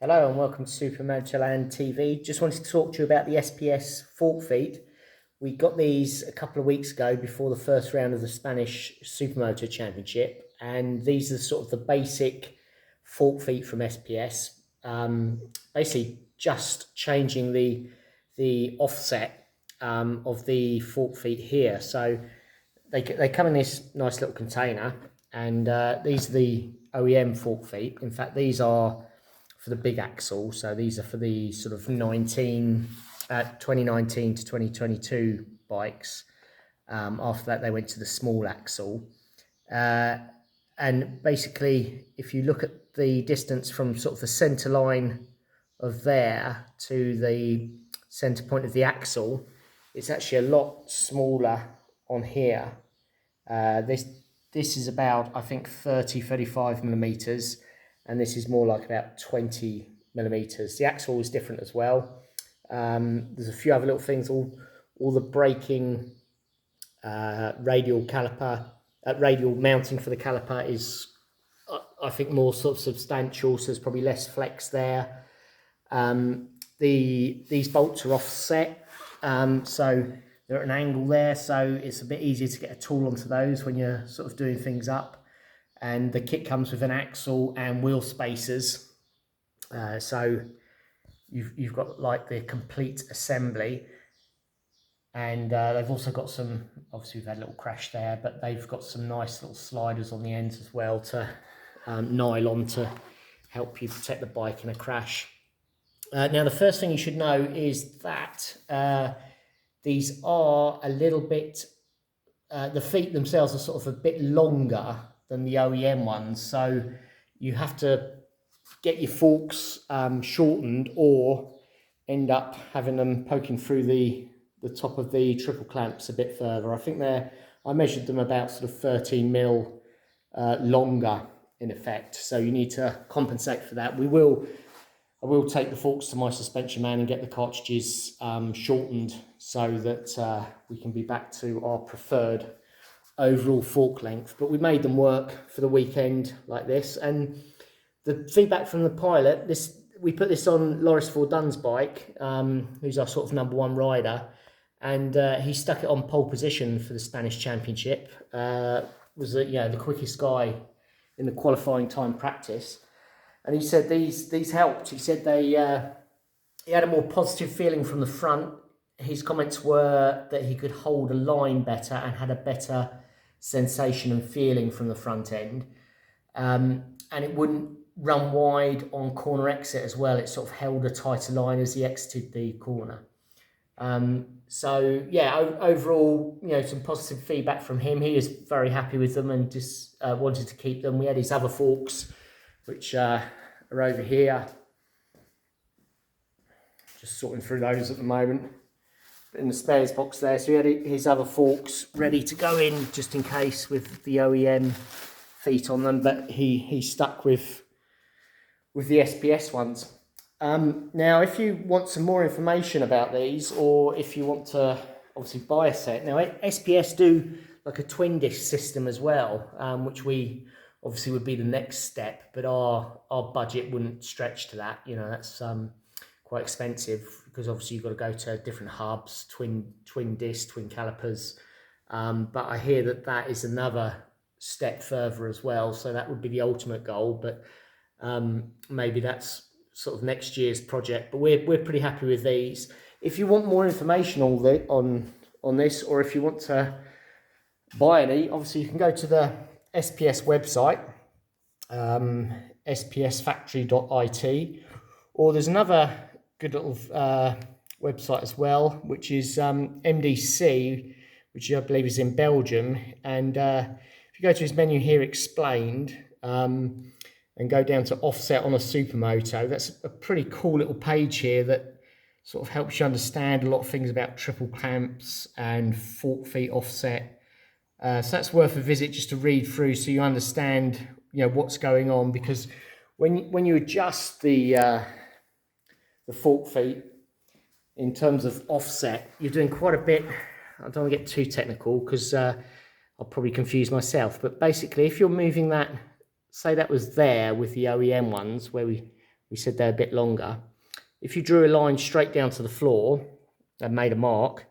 Hello and welcome to Supermoto Land TV. Just wanted to talk to you about the SPS fork feet. We got these a couple of weeks ago before the first round of the Spanish Supermoto Championship, and these are sort of the basic fork feet from SPS. Basically, just changing the offset of the fork feet here. So they come in this nice little container, and these are the OEM fork feet. In fact, these are for the big axle, so these are for the sort of 2019 to 2022 bikes. After that, they went to the small axle, and basically, if you look at the distance from sort of the center line of there to the center point of the axle, it's actually a lot smaller on here. This is about, I think, 35 millimeters, and this is more like about 20 millimeters. The axle is different as well. There's a few other little things. All the braking, radial mounting for the caliper is, I think, more sort of substantial, so there's probably less flex there. These bolts are offset, so they're at an angle there, so it's a bit easier to get a tool onto those when you're sort of doing things up. And the kit comes with an axle and wheel spacers, so you've got like the complete assembly. And they've also got some, obviously we've had a little crash there, but they've got some nice little sliders on the ends as well to nylon to help you protect the bike in a crash. Now the first thing you should know is that these are a little bit, the feet themselves are sort of a bit longer than the OEM ones, so you have to get your forks shortened or end up having them poking through the top of the triple clamps a bit further. I measured them about sort of 13 mil longer in effect, so you need to compensate for that. I will take the forks to my suspension man and get the cartridges shortened so that we can be back to our preferred overall fork length. But we made them work for the weekend like this, and the feedback from the pilot, we put this on Loris Dunn's bike, who's our sort of #1 rider, and he stuck it on pole position for the Spanish Championship. Was the quickest guy in the qualifying time practice. And he said these helped. He said he had a more positive feeling from the front. His comments were that he could hold a line better and had a better sensation and feeling from the front end. And it wouldn't run wide on corner exit as well. It sort of held a tighter line as he exited the corner. So yeah, overall, some positive feedback from him. He is very happy with them and just wanted to keep them. We had his other forks, which are over here. Just sorting through those at the moment. In the spares box there, so he had his other forks ready to go in just in case with the OEM feet on them, but he stuck with the SPS ones. Now, if you want some more information about these, or if you want to obviously buy a set, now SPS do like a twin disc system as well, which we obviously would be the next step, but our budget wouldn't stretch to that. That's quite expensive, because obviously you've got to go to different hubs, twin disc, twin calipers. But I hear that is another step further as well, so that would be the ultimate goal. But maybe that's sort of next year's project. But we're pretty happy with these. If you want more information on this, or if you want to buy any, obviously you can go to the SPS website, spsfactory.it, or there's another good little website as well, which is MDC, which I believe is in Belgium. And if you go to his menu here, explained, and go down to offset on a supermoto, that's a pretty cool little page here that sort of helps you understand a lot of things about triple clamps and fork feet offset. So that's worth a visit just to read through, so you understand what's going on, because when you adjust the fork feet in terms of offset, you're doing quite a bit. I don't want to get too technical because I'll probably confuse myself, but basically if you're moving that, say that was there with the OEM ones where we we said they're a bit longer. If you drew a line straight down to the floor and made a mark,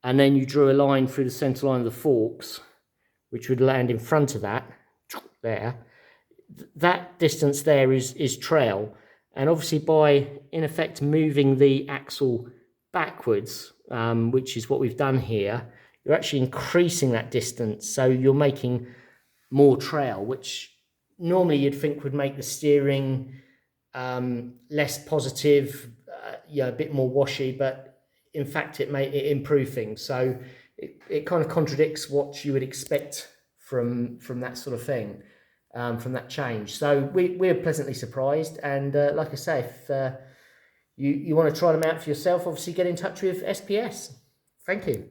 and then you drew a line through the center line of the forks, which would land in front of that, there, that distance there is trail. And obviously by, in effect, moving the axle backwards, which is what we've done here, you're actually increasing that distance. So you're making more trail, which normally you'd think would make the steering less positive, a bit more washy, but in fact it improve things. So it kind of contradicts what you would expect from that sort of thing, from that change. So we're pleasantly surprised, and like I say, if you want to try them out for yourself, obviously get in touch with SPS. Thank you.